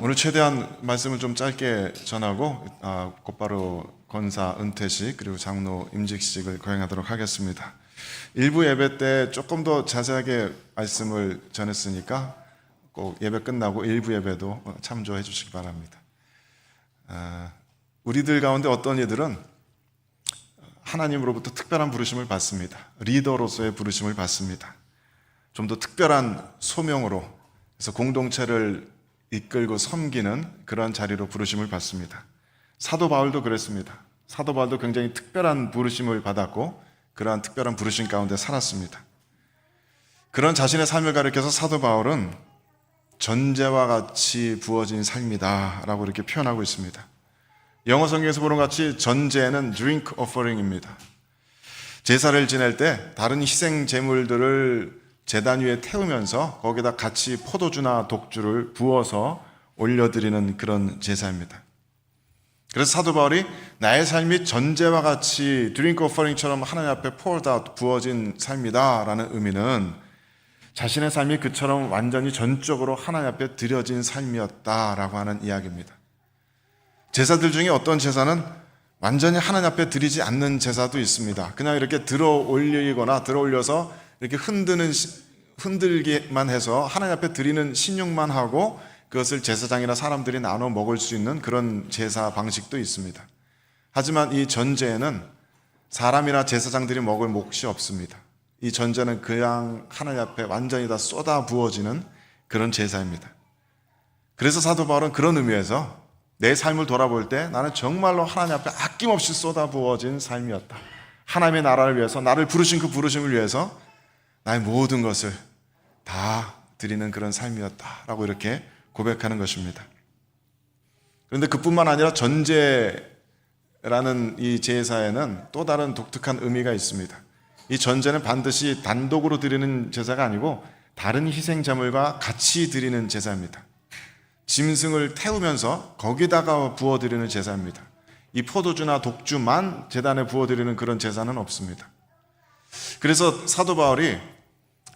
오늘 최대한 말씀을 좀 짧게 전하고 곧바로 권사 은퇴식 그리고 장로 임직식을 거행하도록 하겠습니다. 일부 예배 때 조금 더 자세하게 말씀을 전했으니까 꼭 예배 끝나고 일부 예배도 참조해 주시기 바랍니다. 우리들 가운데 어떤 이들은 하나님으로부터 특별한 부르심을 받습니다. 리더로서의 부르심을 받습니다. 좀 더 특별한 소명으로 그래서 공동체를 이끌고 섬기는 그런 자리로 부르심을 받습니다. 사도 바울도 그랬습니다. 사도 바울도 굉장히 특별한 부르심을 받았고 그러한 특별한 부르심 가운데 살았습니다. 그런 자신의 삶을 가리켜서 사도 바울은 전제와 같이 부어진 삶이다 라고 이렇게 표현하고 있습니다. 영어 성경에서 보는 것 같이 전제는 drink offering입니다. 제사를 지낼 때 다른 희생 제물들을 제단 위에 태우면서 거기다 같이 포도주나 독주를 부어서 올려드리는 그런 제사입니다. 그래서 사도 바울이 나의 삶이 전제와 같이 드링크 오퍼링처럼 하나님 앞에 poured out 부어진 삶이다 라는 의미는 자신의 삶이 그처럼 완전히 전적으로 하나님 앞에 드려진 삶이었다라고 하는 이야기입니다. 제사들 중에 어떤 제사는 완전히 하나님 앞에 드리지 않는 제사도 있습니다. 그냥 이렇게 들어 올려서 이렇게 흔들기만 해서 하나님 앞에 드리는 신용만 하고 그것을 제사장이나 사람들이 나눠 먹을 수 있는 그런 제사 방식도 있습니다. 하지만 이 전제에는 사람이나 제사장들이 먹을 몫이 없습니다. 이 전제는 그냥 하나님 앞에 완전히 다 쏟아 부어지는 그런 제사입니다. 그래서 사도 바울은 그런 의미에서 내 삶을 돌아볼 때 나는 정말로 하나님 앞에 아낌없이 쏟아 부어진 삶이었다. 하나님의 나라를 위해서 나를 부르신 그 부르심을 위해서 나의 모든 것을 다 드리는 그런 삶이었다라고 이렇게 고백하는 것입니다. 그런데 그뿐만 아니라 전제라는 이 제사에는 또 다른 독특한 의미가 있습니다. 이 전제는 반드시 단독으로 드리는 제사가 아니고 다른 희생 제물과 같이 드리는 제사입니다. 짐승을 태우면서 거기다가 부어드리는 제사입니다. 이 포도주나 독주만 제단에 부어드리는 그런 제사는 없습니다. 그래서 사도 바울이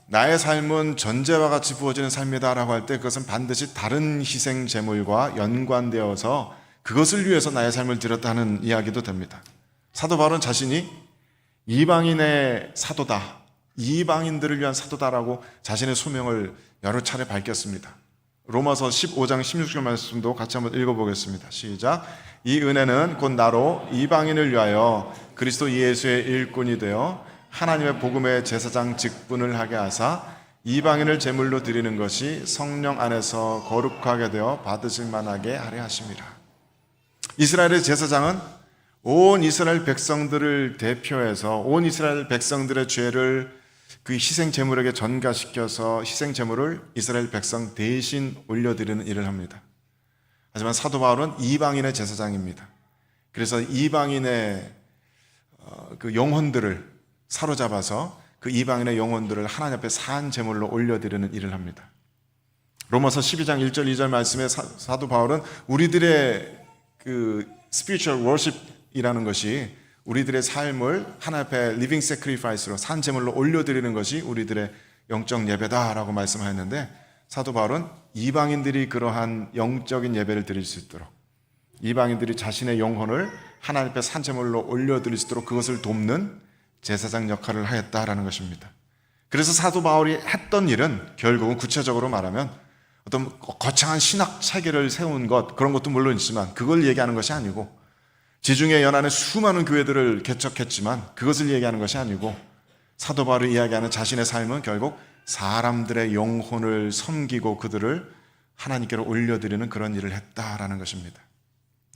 나의 삶은 전제와 같이 부어지는 삶이다 라고 할 때 그것은 반드시 다른 희생 제물과 연관되어서 그것을 위해서 나의 삶을 드렸다는 이야기도 됩니다. 사도 바울은 자신이 이방인의 사도다, 이방인들을 위한 사도다라고 자신의 소명을 여러 차례 밝혔습니다. 로마서 15장 16절 말씀도 같이 한번 읽어보겠습니다. 시작. 이 은혜는 곧 나로 이방인을 위하여 그리스도 예수의 일꾼이 되어 하나님의 복음의 제사장 직분을 하게 하사 이방인을 제물로 드리는 것이 성령 안에서 거룩하게 되어 받으실 만하게 하려 하심이라. 이스라엘의 제사장은 온 이스라엘 백성들을 대표해서 온 이스라엘 백성들의 죄를 그 희생 제물에게 전가시켜서 희생 제물을 이스라엘 백성 대신 올려드리는 일을 합니다. 하지만 사도 바울은 이방인의 제사장입니다. 그래서 이방인의 그 영혼들을 사로잡아서 그 이방인의 영혼들을 하나님 앞에 산 제물로 올려드리는 일을 합니다. 로마서 12장 1절 2절 말씀에 사도 바울은 우리들의 그 spiritual worship이라는 것이 우리들의 삶을 하나님 앞에 living sacrifice로 산 제물로 올려드리는 것이 우리들의 영적 예배다라고 말씀하였는데 사도 바울은 이방인들이 그러한 영적인 예배를 드릴 수 있도록 이방인들이 자신의 영혼을 하나님 앞에 산 제물로 올려드릴 수 있도록 그것을 돕는 제사장 역할을 하였다라는 것입니다. 그래서 사도 바울이 했던 일은 결국은 구체적으로 말하면 어떤 거창한 신학 체계를 세운 것 그런 것도 물론 있지만 그걸 얘기하는 것이 아니고 지중해 연안에 수많은 교회들을 개척했지만 그것을 얘기하는 것이 아니고 사도 바울이 이야기하는 자신의 삶은 결국 사람들의 영혼을 섬기고 그들을 하나님께로 올려드리는 그런 일을 했다라는 것입니다.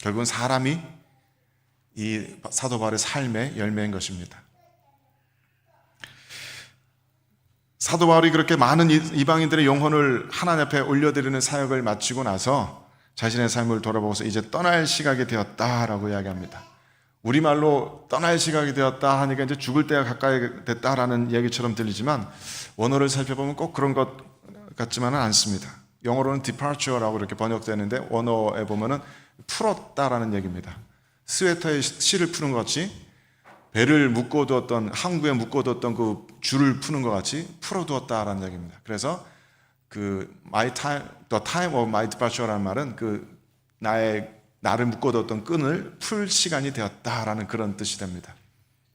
결국은 사람이 이 사도 바울의 삶의 열매인 것입니다. 사도 바울이 그렇게 많은 이방인들의 영혼을 하나님 앞에 올려드리는 사역을 마치고 나서 자신의 삶을 돌아보고서 이제 떠날 시각이 되었다라고 이야기합니다. 우리말로 떠날 시각이 되었다 하니까 이제 죽을 때가 가까이 됐다라는 얘기처럼 들리지만 원어를 살펴보면 꼭 그런 것 같지만은 않습니다. 영어로는 departure라고 이렇게 번역되는데 원어에 보면은 풀었다라는 얘기입니다. 스웨터에 실을 푸는 것 같이 배를 묶어두었던 항구에 묶어두었던 그 줄을 푸는 것 같이 풀어두었다라는 얘기입니다. 그래서 the time of my departure라는 말은 나를 묶어뒀던 끈을 풀 시간이 되었다라는 그런 뜻이 됩니다.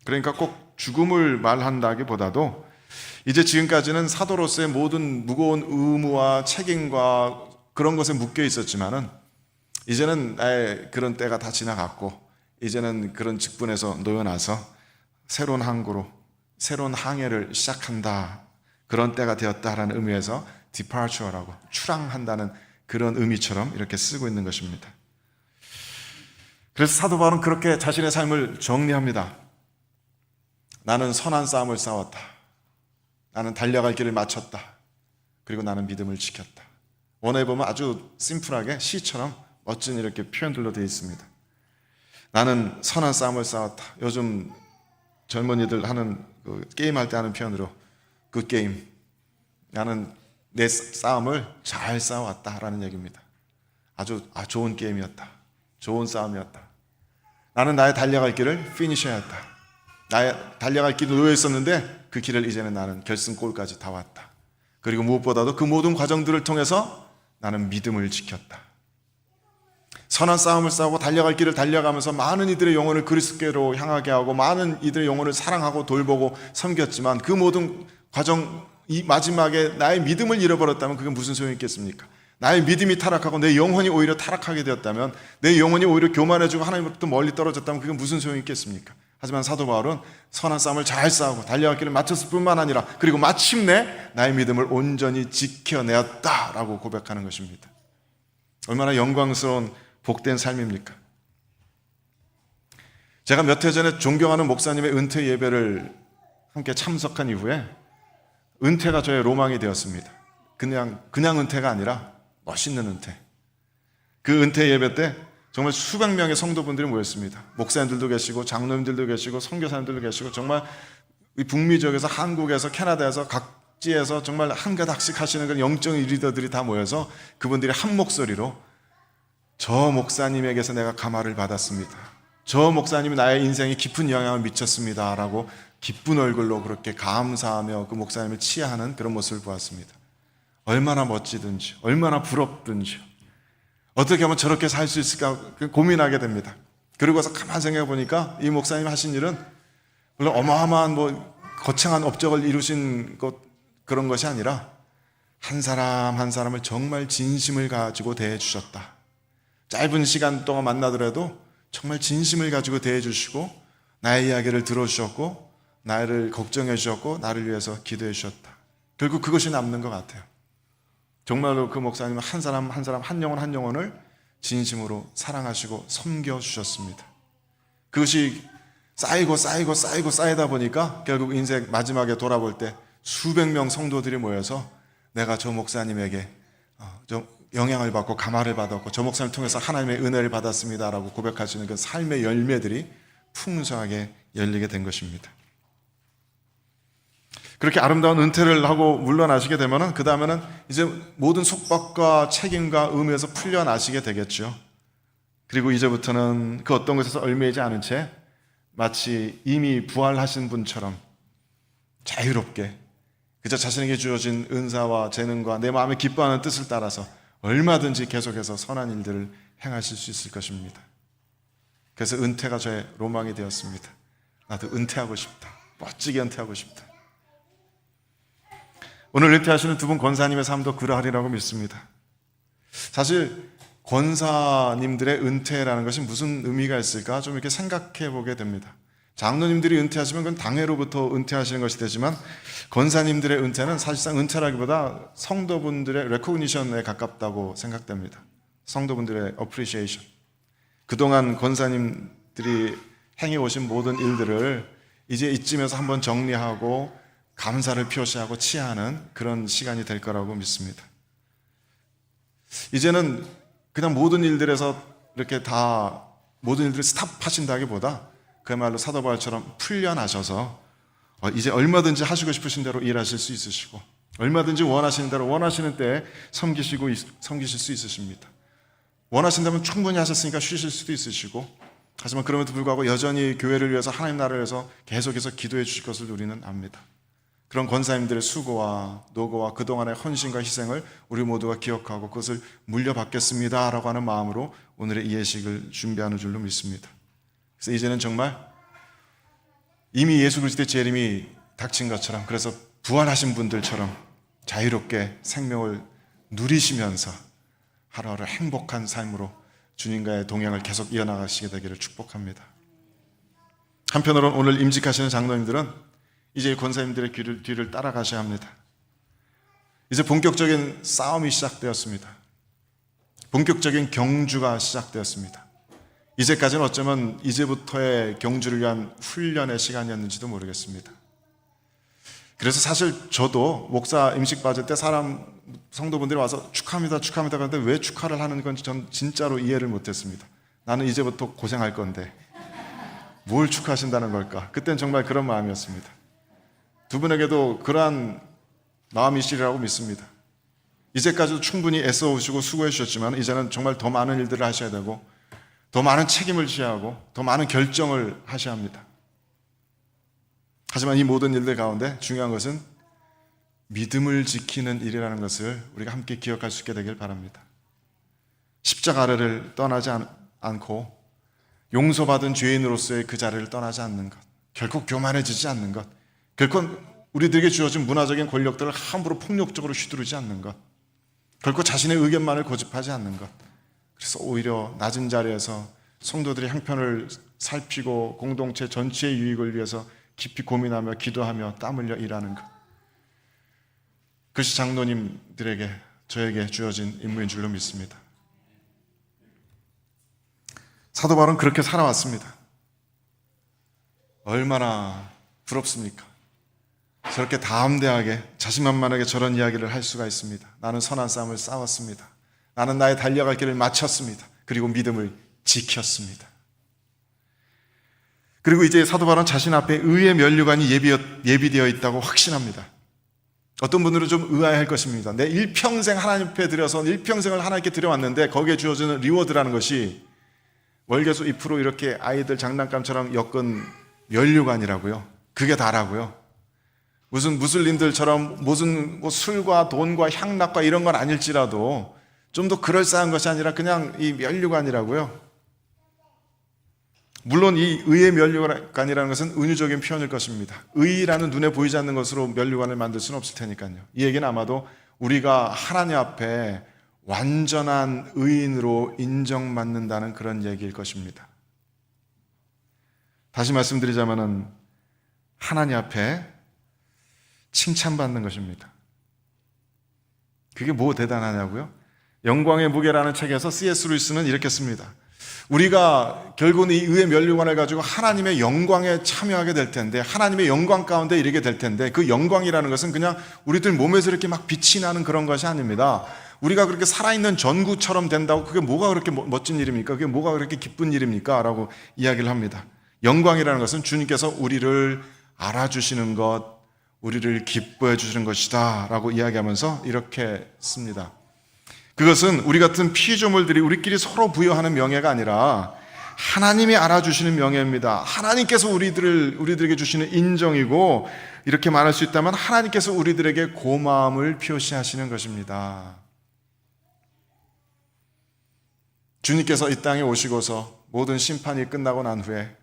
그러니까 꼭 죽음을 말한다기보다도 이제 지금까지는 사도로서의 모든 무거운 의무와 책임과 그런 것에 묶여 있었지만은 이제는 나의 그런 때가 다 지나갔고 이제는 그런 직분에서 놓여나서 새로운 항구로 새로운 항해를 시작한다. 그런 때가 되었다라는 의미에서 departure라고 출항한다는 그런 의미처럼 이렇게 쓰고 있는 것입니다. 그래서 사도 바울은 그렇게 자신의 삶을 정리합니다. 나는 선한 싸움을 싸웠다. 나는 달려갈 길을 마쳤다. 그리고 나는 믿음을 지켰다. 원어에 보면 아주 심플하게 시처럼 멋진 이렇게 표현들로 되어 있습니다. 나는 선한 싸움을 싸웠다. 요즘 젊은이들 하는 게임할 때 하는 표현으로 그 게임. 나는 내 싸움을 잘 싸워왔다라는 얘기입니다. 아주 좋은 게임이었다. 좋은 싸움이었다. 나는 나의 달려갈 길을 피니셔했다. 나의 달려갈 길이 놓여 있었는데 그 길을 이제는 나는 결승골까지 다 왔다. 그리고 무엇보다도 그 모든 과정들을 통해서 나는 믿음을 지켰다. 선한 싸움을 싸우고 달려갈 길을 달려가면서 많은 이들의 영혼을 그리스도께로 향하게 하고 많은 이들의 영혼을 사랑하고 돌보고 섬겼지만 그 모든 과정 이 마지막에 나의 믿음을 잃어버렸다면 그게 무슨 소용이 있겠습니까? 나의 믿음이 타락하고 내 영혼이 오히려 타락하게 되었다면 내 영혼이 오히려 교만해지고 하나님으로부터 멀리 떨어졌다면 그게 무슨 소용이 있겠습니까? 하지만 사도 바울은 선한 싸움을 잘 싸우고 달려갈 길을 마쳤을 뿐만 아니라 그리고 마침내 나의 믿음을 온전히 지켜내었다라고 고백하는 것입니다. 얼마나 영광스러운 복된 삶입니까? 제가 몇 해 전에 존경하는 목사님의 은퇴 예배를 함께 참석한 이후에 은퇴가 저의 로망이 되었습니다. 그냥 은퇴가 아니라 멋있는 은퇴. 그 은퇴 예배 때 정말 수백 명의 성도분들이 모였습니다. 목사님들도 계시고 장로님들도 계시고 선교사님들도 계시고 정말 북미 지역에서 한국에서 캐나다에서 각지에서 정말 한 가닥씩 하시는 그런 영적인 리더들이 다 모여서 그분들이 한 목소리로 저 목사님에게서 내가 감화를 받았습니다. 저 목사님이 나의 인생에 깊은 영향을 미쳤습니다. 라고 기쁜 얼굴로 그렇게 감사하며 그 목사님을 치하하는 그런 모습을 보았습니다. 얼마나 멋지든지, 얼마나 부럽든지, 어떻게 하면 저렇게 살 수 있을까 고민하게 됩니다. 그러고서 가만 생각해 보니까 이 목사님이 하신 일은 물론 어마어마한 거창한 업적을 이루신 그런 것이 아니라 한 사람 한 사람을 정말 진심을 가지고 대해 주셨다. 짧은 시간 동안 만나더라도 정말 진심을 가지고 대해 주시고 나의 이야기를 들어주셨고 나를 걱정해 주셨고 나를 위해서 기도해 주셨다. 결국 그것이 남는 것 같아요. 정말로 그 목사님은 한 사람 한 사람 한 영혼 한 영혼을 진심으로 사랑하시고 섬겨주셨습니다. 그것이 쌓이다 보니까 결국 인생 마지막에 돌아볼 때 수백 명 성도들이 모여서 내가 저 목사님에게 좀 영향을 받고 감화를 받았고 저 목사님을 통해서 하나님의 은혜를 받았습니다라고 고백하시는 그 삶의 열매들이 풍성하게 열리게 된 것입니다. 그렇게 아름다운 은퇴를 하고 물러나시게 되면은 그 다음에는 이제 모든 속박과 책임과 의무에서 풀려나시게 되겠죠. 그리고 이제부터는 그 어떤 것에서 얽매이지 않은 채 마치 이미 부활하신 분처럼 자유롭게 그저 자신에게 주어진 은사와 재능과 내 마음에 기뻐하는 뜻을 따라서 얼마든지 계속해서 선한 일들을 행하실 수 있을 것입니다. 그래서 은퇴가 저의 로망이 되었습니다. 나도 은퇴하고 싶다. 멋지게 은퇴하고 싶다. 오늘 은퇴하시는 두 분 권사님의 삶도 그러하리라고 믿습니다. 사실 권사님들의 은퇴라는 것이 무슨 의미가 있을까 좀 이렇게 생각해 보게 됩니다. 장로님들이 은퇴하시면 그건 당회로부터 은퇴하시는 것이 되지만 권사님들의 은퇴는 사실상 은퇴라기보다 성도분들의 레코그니션에 가깝다고 생각됩니다. 성도분들의 어프리시에이션. 그동안 권사님들이 행해오신 모든 일들을 이제 이쯤에서 한번 정리하고 감사를 표시하고 치하하는 그런 시간이 될 거라고 믿습니다. 이제는 그냥 모든 일들에서 이렇게 다 모든 일들을 스탑하신다기보다 그야말로 사도 바울처럼 풀려나셔서 이제 얼마든지 하시고 싶으신 대로 일하실 수 있으시고 얼마든지 원하시는 대로 원하시는 때에 섬기실 수 있으십니다. 원하신다면 충분히 하셨으니까 쉬실 수도 있으시고 하지만 그럼에도 불구하고 여전히 교회를 위해서 하나님 나라를 위해서 계속해서 기도해 주실 것을 우리는 압니다. 그런 권사님들의 수고와 노고와 그동안의 헌신과 희생을 우리 모두가 기억하고 그것을 물려받겠습니다 라고 하는 마음으로 오늘의 이 예식을 준비하는 줄로 믿습니다. 그래서 이제는 정말 이미 예수 그리스도의 재림이 닥친 것처럼, 그래서 부활하신 분들처럼 자유롭게 생명을 누리시면서 하루하루 행복한 삶으로 주님과의 동행을 계속 이어나가시게 되기를 축복합니다. 한편으로는 오늘 임직하시는 장로님들은 이제 권사님들의 뒤를 따라가셔야 합니다. 이제 본격적인 싸움이 시작되었습니다. 본격적인 경주가 시작되었습니다. 이제까지는 어쩌면 이제부터의 경주를 위한 훈련의 시간이었는지도 모르겠습니다. 그래서 사실 저도 목사 임식 받을 때 성도분들이 와서 축하합니다 그런데 왜 축하를 하는 건지 전 진짜로 이해를 못했습니다. 나는 이제부터 고생할 건데 뭘 축하하신다는 걸까? 그때는 정말 그런 마음이었습니다. 두 분에게도 그러한 마음이시리라고 믿습니다. 이제까지도 충분히 애써오시고 수고해 주셨지만 이제는 정말 더 많은 일들을 하셔야 되고 더 많은 책임을 져야 하고 더 많은 결정을 하셔야 합니다. 하지만 이 모든 일들 가운데 중요한 것은 믿음을 지키는 일이라는 것을 우리가 함께 기억할 수 있게 되길 바랍니다. 십자가 아래를 떠나지 않고 용서받은 죄인으로서의 그 자리를 떠나지 않는 것, 결코 교만해지지 않는 것, 결코 우리들에게 주어진 문화적인 권력들을 함부로 폭력적으로 휘두르지 않는 것, 결코 자신의 의견만을 고집하지 않는 것, 그래서 오히려 낮은 자리에서 성도들의 형편을 살피고 공동체 전체의 유익을 위해서 깊이 고민하며 기도하며 땀 흘려 일하는 것, 그것이 장로님들에게 저에게 주어진 임무인 줄로 믿습니다. 사도 바울은 그렇게 살아왔습니다. 얼마나 부럽습니까? 저렇게 담대하게 자신만만하게 저런 이야기를 할 수가 있습니다. 나는 선한 싸움을 싸웠습니다. 나는 나의 달려갈 길을 마쳤습니다. 그리고 믿음을 지켰습니다. 그리고 이제 사도 바울은 자신 앞에 의의 면류관이 예비되어 있다고 확신합니다. 어떤 분들은 좀 의아해할 것입니다. 내 일평생 하나님 앞에 드려서 일평생을 하나님께 드려왔는데 거기에 주어지는 리워드라는 것이 월계수 잎으로 이렇게 아이들 장난감처럼 엮은 면류관이라고요. 그게 다라고요. 무슨 무슬림들처럼 무슨 술과 돈과 향락과 이런 건 아닐지라도 좀 더 그럴싸한 것이 아니라 그냥 이 면류관이라고요. 물론 이 의의 면류관이라는 것은 은유적인 표현일 것입니다. 의라는 눈에 보이지 않는 것으로 면류관을 만들 수는 없을 테니까요. 이 얘기는 아마도 우리가 하나님 앞에 완전한 의인으로 인정받는다는 그런 얘기일 것입니다. 다시 말씀드리자면은 하나님 앞에 칭찬받는 것입니다. 그게 뭐 대단하냐고요? 영광의 무게라는 책에서 C.S. 루이스는 이렇게 씁니다. 우리가 결국은 이 의의 면류관을 가지고 하나님의 영광에 참여하게 될 텐데, 하나님의 영광 가운데 이르게 될 텐데, 그 영광이라는 것은 그냥 우리들 몸에서 이렇게 막 빛이 나는 그런 것이 아닙니다. 우리가 그렇게 살아있는 전구처럼 된다고 그게 뭐가 그렇게 멋진 일입니까? 그게 뭐가 그렇게 기쁜 일입니까? 라고 이야기를 합니다. 영광이라는 것은 주님께서 우리를 알아주시는 것, 우리를 기뻐해 주시는 것이다 라고 이야기하면서 이렇게 씁니다. 그것은 우리 같은 피조물들이 우리끼리 서로 부여하는 명예가 아니라 하나님이 알아주시는 명예입니다. 하나님께서 우리들에게 주시는 인정이고, 이렇게 말할 수 있다면 하나님께서 우리들에게 고마움을 표시하시는 것입니다. 주님께서 이 땅에 오시고서 모든 심판이 끝나고 난 후에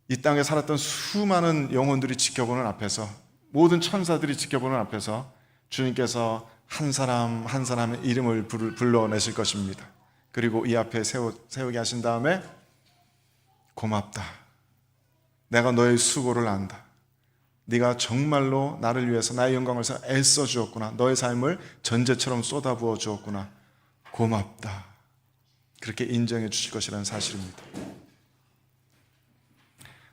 이 땅에 살았던 수많은 영혼들이 지켜보는 앞에서, 모든 천사들이 지켜보는 앞에서 주님께서 한 사람 한 사람의 이름을 불러내실 것입니다. 그리고 이 앞에 세우게 하신 다음에 고맙다. 내가 너의 수고를 안다. 네가 정말로 나를 위해서 나의 영광을 위해서 애써 주었구나. 너의 삶을 전제처럼 쏟아부어 주었구나. 고맙다. 그렇게 인정해 주실 것이라는 사실입니다.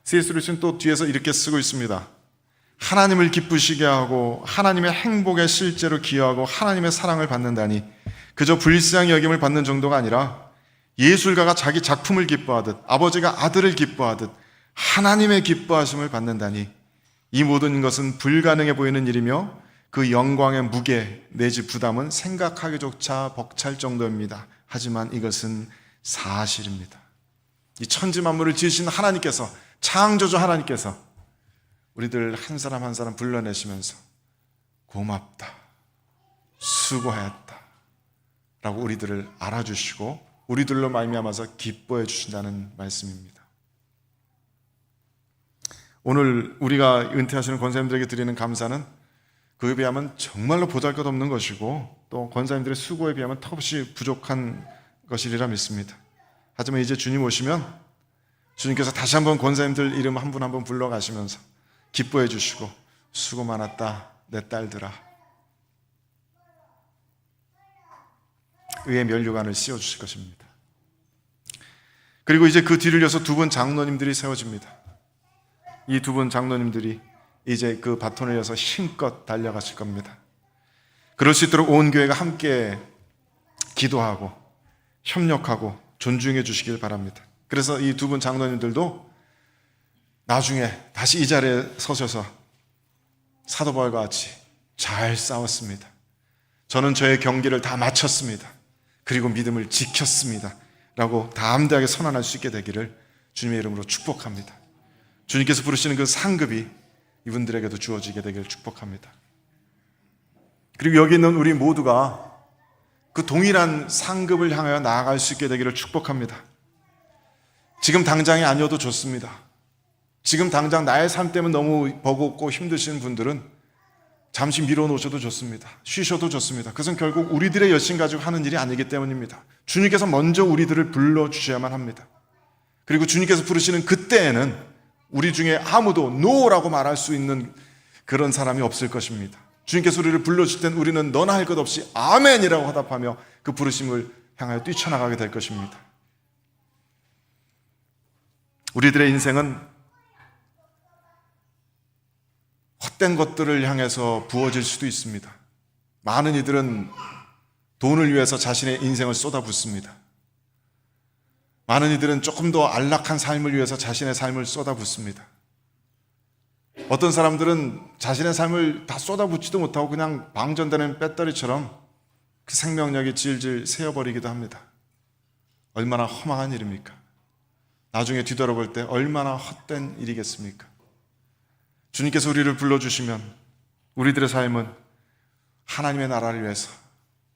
C.S. 루이스는 또 뒤에서 이렇게 쓰고 있습니다. 하나님을 기쁘시게 하고 하나님의 행복에 실제로 기여하고 하나님의 사랑을 받는다니, 그저 불쌍히 여김을 받는 정도가 아니라 예술가가 자기 작품을 기뻐하듯 아버지가 아들을 기뻐하듯 하나님의 기뻐하심을 받는다니, 이 모든 것은 불가능해 보이는 일이며 그 영광의 무게 내지 부담은 생각하기조차 벅찰 정도입니다. 하지만 이것은 사실입니다. 이 천지 만물을 지으신 하나님께서, 창조주 하나님께서 우리들 한 사람 한 사람 불러내시면서 고맙다, 수고했다 라고 우리들을 알아주시고 우리들로 말미암아서 기뻐해 주신다는 말씀입니다. 오늘 우리가 은퇴하시는 권사님들에게 드리는 감사는 그에 비하면 정말로 보잘것없는 것이고 또 권사님들의 수고에 비하면 턱없이 부족한 것이리라 믿습니다. 하지만 이제 주님 오시면 주님께서 다시 한번 권사님들 이름 한 분 한 분 불러가시면서 기뻐해 주시고 수고 많았다 내 딸들아, 의의 면류관을 씌워주실 것입니다. 그리고 이제 그 뒤를 이어서 두 분 장로님들이 세워집니다. 이 두 분 장로님들이 이제 그 바톤을 이어서 힘껏 달려가실 겁니다. 그럴 수 있도록 온 교회가 함께 기도하고 협력하고 존중해 주시길 바랍니다. 그래서 이 두 분 장로님들도 나중에 다시 이 자리에 서셔서 사도 바울과 같이 잘 싸웠습니다. 저는 저의 경기를 다 마쳤습니다. 그리고 믿음을 지켰습니다. 라고 담대하게 선언할 수 있게 되기를 주님의 이름으로 축복합니다. 주님께서 부르시는 그 상급이 이분들에게도 주어지게 되기를 축복합니다. 그리고 여기 있는 우리 모두가 그 동일한 상급을 향하여 나아갈 수 있게 되기를 축복합니다. 지금 당장이 아니어도 좋습니다. 지금 당장 나의 삶 때문에 너무 버겁고 힘드신 분들은 잠시 밀어놓으셔도 좋습니다. 쉬셔도 좋습니다. 그것은 결국 우리들의 열심 가지고 하는 일이 아니기 때문입니다. 주님께서 먼저 우리들을 불러주셔야만 합니다. 그리고 주님께서 부르시는 그때에는 우리 중에 아무도 노라고 말할 수 있는 그런 사람이 없을 것입니다. 주님께서 우리를 불러주실 땐 우리는 너나 할 것 없이 아멘이라고 화답하며 그 부르심을 향하여 뛰쳐나가게 될 것입니다. 우리들의 인생은 헛된 것들을 향해서 부어질 수도 있습니다. 많은 이들은 돈을 위해서 자신의 인생을 쏟아붓습니다. 많은 이들은 조금 더 안락한 삶을 위해서 자신의 삶을 쏟아붓습니다. 어떤 사람들은 자신의 삶을 다 쏟아붓지도 못하고 그냥 방전되는 배터리처럼 그 생명력이 질질 새어버리기도 합니다. 얼마나 허망한 일입니까? 나중에 뒤돌아볼 때 얼마나 헛된 일이겠습니까? 주님께서 우리를 불러주시면 우리들의 삶은 하나님의 나라를 위해서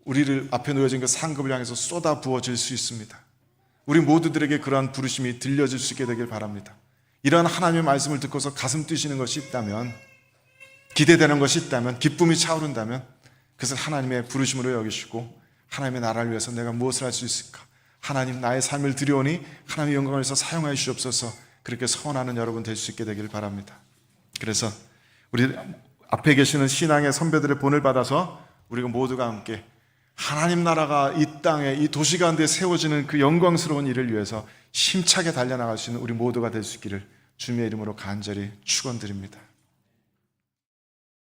우리를 앞에 놓여진 그 상급을 향해서 쏟아 부어질 수 있습니다. 우리 모두들에게 그러한 부르심이 들려질 수 있게 되길 바랍니다. 이러한 하나님의 말씀을 듣고서 가슴 뛰시는 것이 있다면, 기대되는 것이 있다면, 기쁨이 차오른다면 그것을 하나님의 부르심으로 여기시고 하나님의 나라를 위해서 내가 무엇을 할 수 있을까? 하나님 나의 삶을 드리오니 하나님의 영광을 위해서 사용하여 주옵소서, 그렇게 서원하는 여러분 될 수 있게 되길 바랍니다. 그래서 우리 앞에 계시는 신앙의 선배들의 본을 받아서 우리가 모두가 함께 하나님 나라가 이 땅에 이 도시 가운데 세워지는 그 영광스러운 일을 위해서 힘차게 달려나갈 수 있는 우리 모두가 될 수 있기를 주님의 이름으로 간절히 축원드립니다.